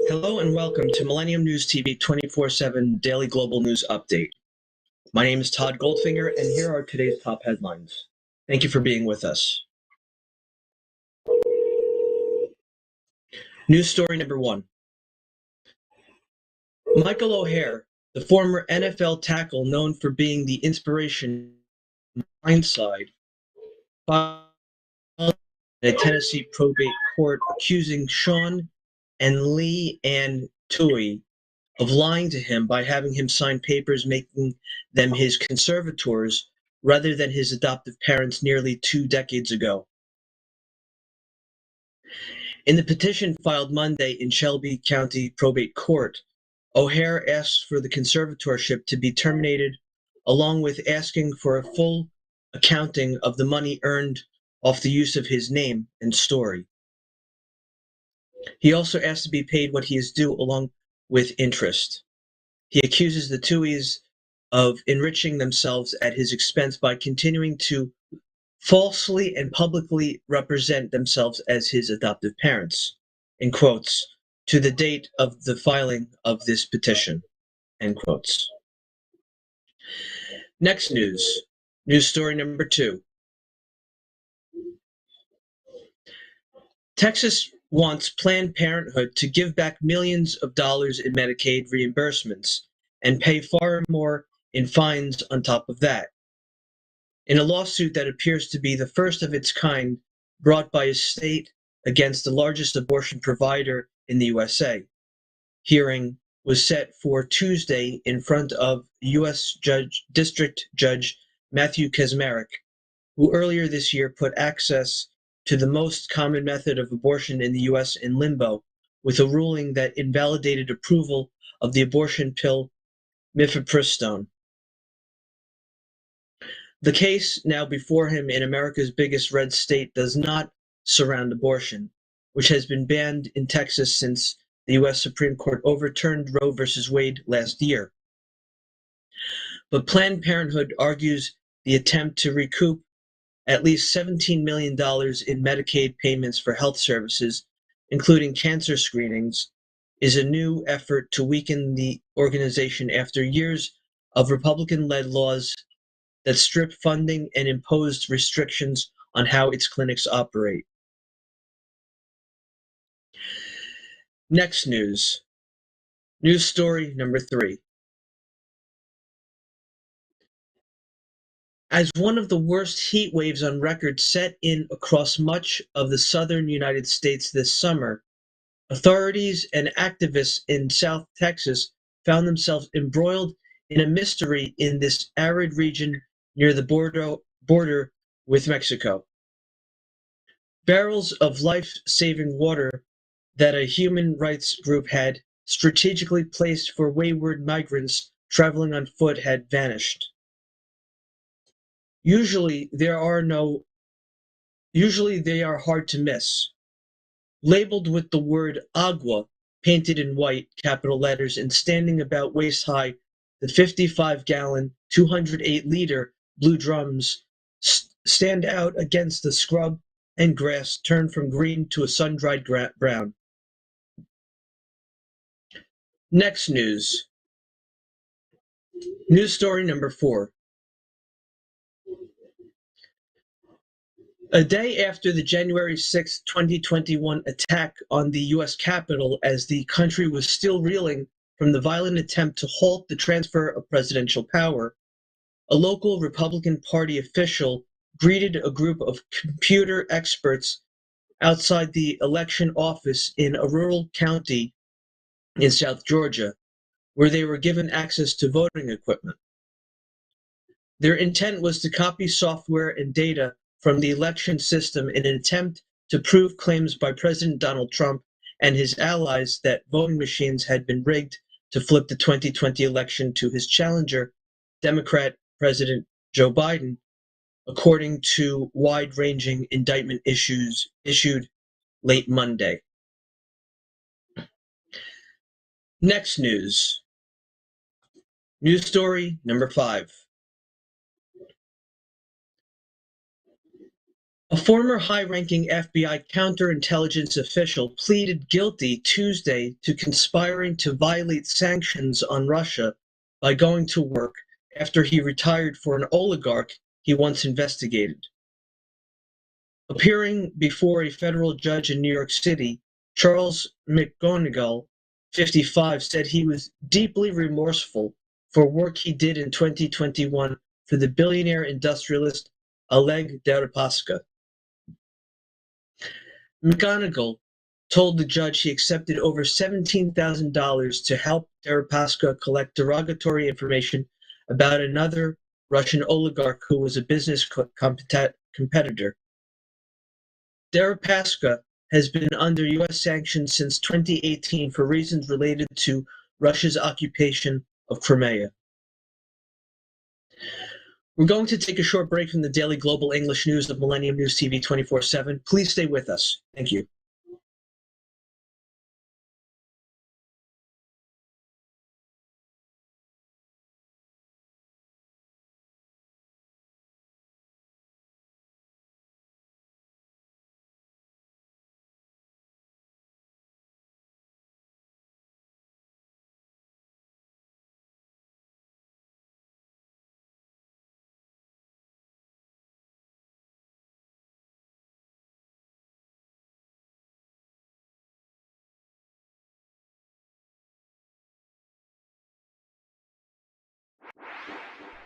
Hello and welcome to Millennium News TV 24/7 Daily Global News Update. My name is Todd Goldfinger, and here are today's top headlines. Thank you for being with us. News story number one. Michael O'Hare, the former NFL tackle known for being the inspiration blindside, filed in a Tennessee probate court accusing Sean and Lee Ann Tui of lying to him by having him sign papers making them his conservators rather than his adoptive parents nearly 2 decades ago. In the petition filed Monday in Shelby County Probate Court, O'Hare asked for the conservatorship to be terminated, along with asking for a full accounting of the money earned off the use of his name and story. He also asked to be paid what he is due along with interest. He accuses the Tuohys of enriching themselves at his expense by continuing to falsely and publicly represent themselves as his adoptive parents, in quotes, to the date of the filing of this petition, end quotes. Next news. News story number two. Texas wants Planned Parenthood to give back millions of dollars in Medicaid reimbursements and pay far more in fines on top of that, in a lawsuit that appears to be the first of its kind brought by a state against the largest abortion provider in the USA. Hearing was set for Tuesday in front of U.S. District Judge Matthew Kaczmarek, who earlier this year put access to the most common method of abortion in the U.S. in limbo, with a ruling that invalidated approval of the abortion pill mifepristone. The case now before him in America's biggest red state does not surround abortion, which has been banned in Texas since the U.S. Supreme Court overturned Roe v. Wade last year. But Planned Parenthood argues the attempt to recoup at least $17 million in Medicaid payments for health services, including cancer screenings, is a new effort to weaken the organization after years of Republican-led laws that stripped funding and imposed restrictions on how its clinics operate. Next news. News story number three. As one of the worst heat waves on record set in across much of the southern United States this summer, authorities and activists in South Texas found themselves embroiled in a mystery in this arid region near the border with Mexico. Barrels of life-saving water that a human rights group had strategically placed for wayward migrants traveling on foot had vanished. Usually they are hard to miss. Labeled with the word agua painted in white capital letters and standing about waist high, the 55-gallon, 208-liter blue drums stand out against the scrub and grass turned from green to a sun-dried brown. Next news. News story number four. A day after the January 6, 2021 attack on the U.S. Capitol, as the country was still reeling from the violent attempt to halt the transfer of presidential power, a local Republican Party official greeted a group of computer experts outside the election office in a rural county in South Georgia, where they were given access to voting equipment. Their intent was to copy software and data from the election system in an attempt to prove claims by President Donald Trump and his allies that voting machines had been rigged to flip the 2020 election to his challenger, Democrat President Joe Biden, according to wide-ranging indictment issued late Monday. Next news. News story number five. A former high-ranking FBI counterintelligence official pleaded guilty Tuesday to conspiring to violate sanctions on Russia by going to work after he retired for an oligarch he once investigated. Appearing before a federal judge in New York City, Charles McGonigal, 55, said he was deeply remorseful for work he did in 2021 for the billionaire industrialist Oleg Deripaska. McGonigal told the judge he accepted over $17,000 to help Deripaska collect derogatory information about another Russian oligarch who was a business competitor. Deripaska has been under U.S. sanctions since 2018 for reasons related to Russia's occupation of Crimea. We're going to take a short break from the daily global English news of Millennium News TV 24/7. Please stay with us. Thank you.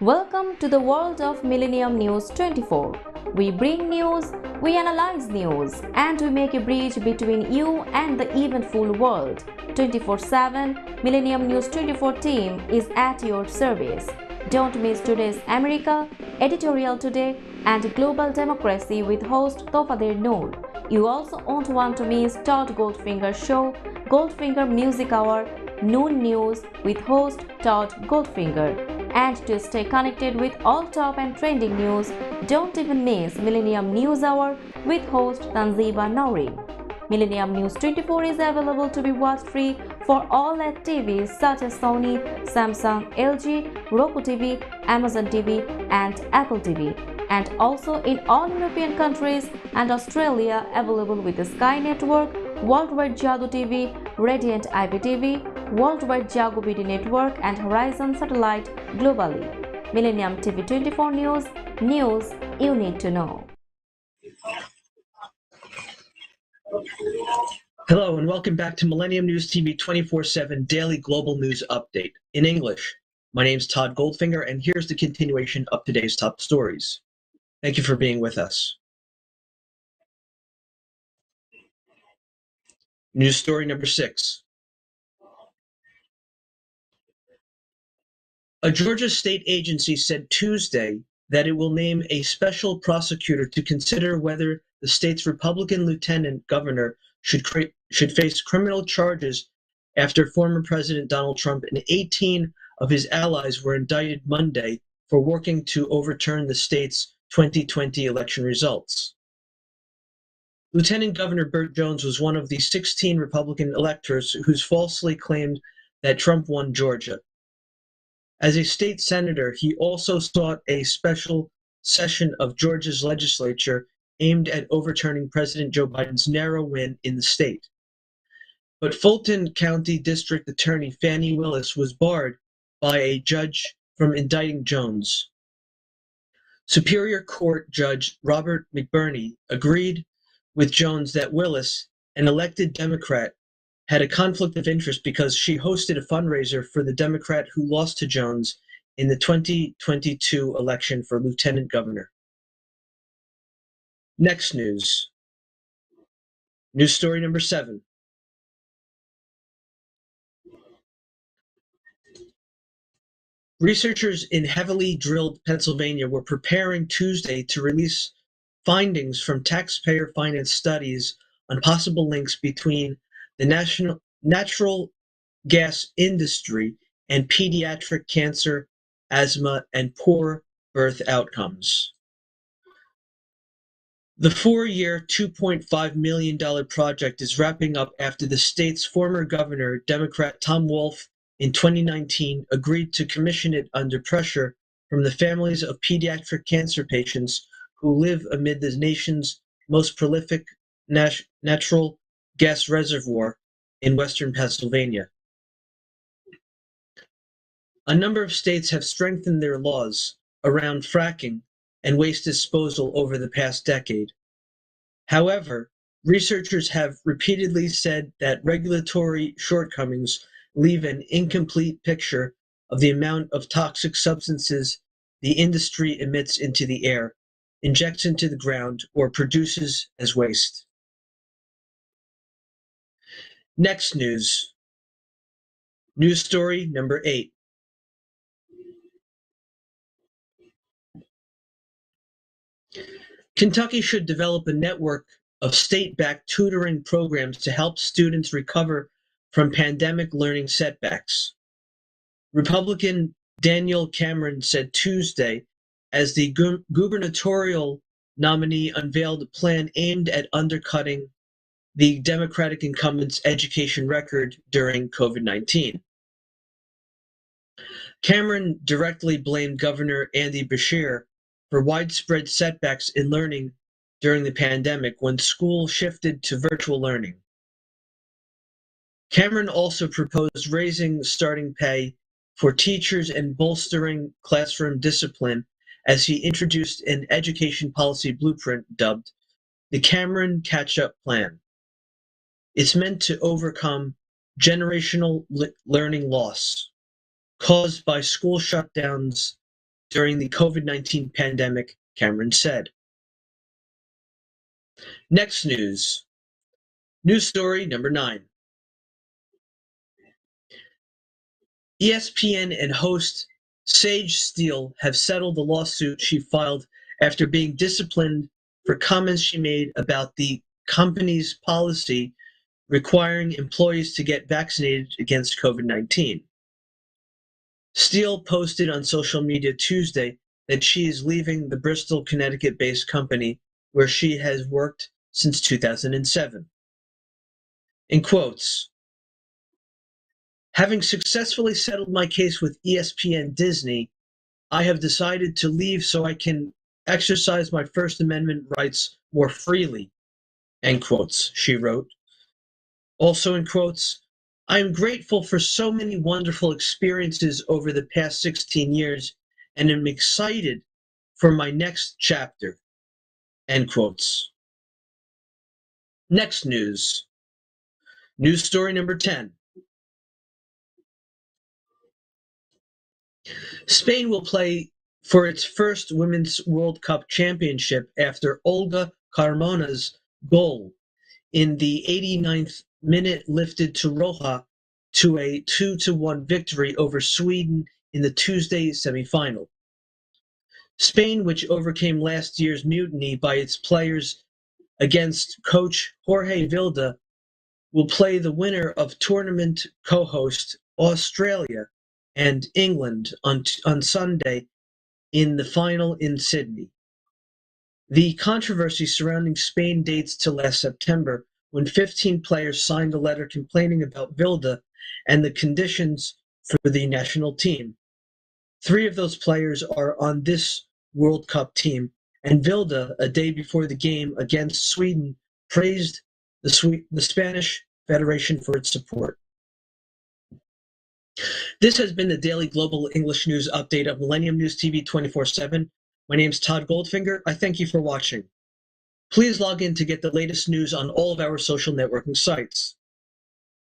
Welcome to the world of Millennium News 24. We bring news, we analyze news, and we make a bridge between you and the eventful world. 24/7 Millennium News 24 team is at your service. Don't miss today's America, Editorial Today, and Global Democracy with host Tofader Noor. You also won't want to miss Todd Goldfinger show, Goldfinger Music Hour, Noon News with host Todd Goldfinger. And to stay connected with all top and trending news, don't even miss Millennium News Hour with host Tanziba Nouri. Millennium News 24 is available to be watched free for all LED TVs such as Sony, Samsung, LG, Roku TV, Amazon TV, and Apple TV. And also in all European countries and Australia, available with the Sky Network, Worldwide Jago TV, Radiant IPTV, Worldwide Jago BD Network, and Horizon Satellite globally. Millennium TV 24 News, news you need to know. Hello and welcome back to Millennium News TV 24/7 Daily Global News Update in English. My name's Todd Goldfinger, and here's the continuation of today's top stories. Thank you for being with us. News story number 6. A Georgia state agency said Tuesday that it will name a special prosecutor to consider whether the state's Republican lieutenant governor should face criminal charges after former President Donald Trump and 18 of his allies were indicted Monday for working to overturn the state's 2020 election results. Lieutenant Governor Burt Jones was one of the 16 Republican electors who falsely claimed that Trump won Georgia. As a state senator, he also sought a special session of Georgia's legislature aimed at overturning President Joe Biden's narrow win in the state. But Fulton County District Attorney Fannie Willis was barred by a judge from indicting Jones. Superior Court Judge Robert McBurney agreed with Jones that Willis, an elected Democrat, had a conflict of interest because she hosted a fundraiser for the Democrat who lost to Jones in the 2022 election for lieutenant governor. Next news. News story number 7. Researchers in heavily drilled Pennsylvania were preparing Tuesday to release findings from taxpayer-financed studies on possible links between the natural gas industry and pediatric cancer, asthma, and poor birth outcomes. The 4-year, $2.5 million project is wrapping up after the state's former governor, Democrat Tom Wolf, in 2019 agreed to commission it under pressure from the families of pediatric cancer patients who live amid the nation's most prolific natural gas reservoir in western Pennsylvania. A number of states have strengthened their laws around fracking and waste disposal over the past decade. However, researchers have repeatedly said that regulatory shortcomings leave an incomplete picture of the amount of toxic substances the industry emits into the air, injects into the ground, or produces as waste. Next news. News story number 8. Kentucky should develop a network of state-backed tutoring programs to help students recover from pandemic learning setbacks. Republican Daniel Cameron said Tuesday as the gubernatorial nominee unveiled a plan aimed at undercutting the Democratic incumbent's education record during COVID-19. Cameron directly blamed Governor Andy Beshear for widespread setbacks in learning during the pandemic when schools shifted to virtual learning. Cameron also proposed raising starting pay for teachers and bolstering classroom discipline as he introduced an education policy blueprint dubbed the Cameron Catch-Up Plan. It's meant to overcome generational learning loss caused by school shutdowns during the COVID-19 pandemic, Cameron said. Next news. News story number 9. ESPN and host Sage Steele have settled the lawsuit she filed after being disciplined for comments she made about the company's policy requiring employees to get vaccinated against COVID-19. Steele posted on social media Tuesday that she is leaving the Bristol, Connecticut-based company where she has worked since 2007. In quotes, "Having successfully settled my case with ESPN Disney, I have decided to leave so I can exercise my First Amendment rights more freely," end quotes, she wrote. Also in quotes, "I am grateful for so many wonderful experiences over the past 16 years and am excited for my next chapter," end quotes. Next news. News story number 10. Spain will play for its first Women's World Cup championship after Olga Carmona's goal in the 89th minute lifted to Roja to a 2-1 victory over Sweden in the Tuesday semifinal. Spain, which overcame last year's mutiny by its players against coach Jorge Vilda, will play the winner of tournament co-host Australia and England on Sunday in the final in Sydney. The controversy surrounding Spain dates to last September when 15 players signed a letter complaining about Vilda and the conditions for the national team. 3 of those players are on this World Cup team, and Vilda, a day before the game against Sweden, praised the Spanish Federation for its support. This has been the Daily Global English News Update of Millennium News TV 24/7. My name is Todd Goldfinger. I thank you for watching. Please log in to get the latest news on all of our social networking sites.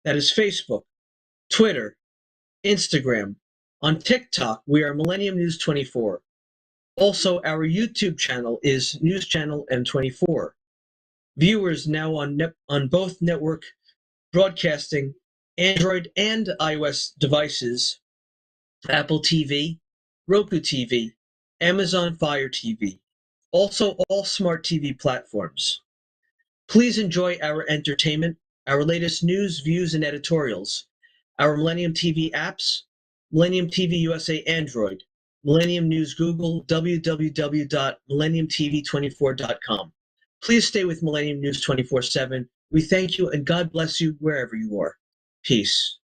That is Facebook, Twitter, Instagram. On TikTok, we are Millennium News 24. Also, our YouTube channel is News Channel M24. Viewers now on both network broadcasting Android and iOS devices, Apple TV, Roku TV, Amazon Fire TV, also all smart TV platforms. Please enjoy our entertainment, our latest news, views, and editorials, our Millennium TV apps, Millennium TV USA Android, Millennium News Google, www.millenniumtv24.com. Please stay with Millennium News 24/7. We thank you and God bless you wherever you are. Peace.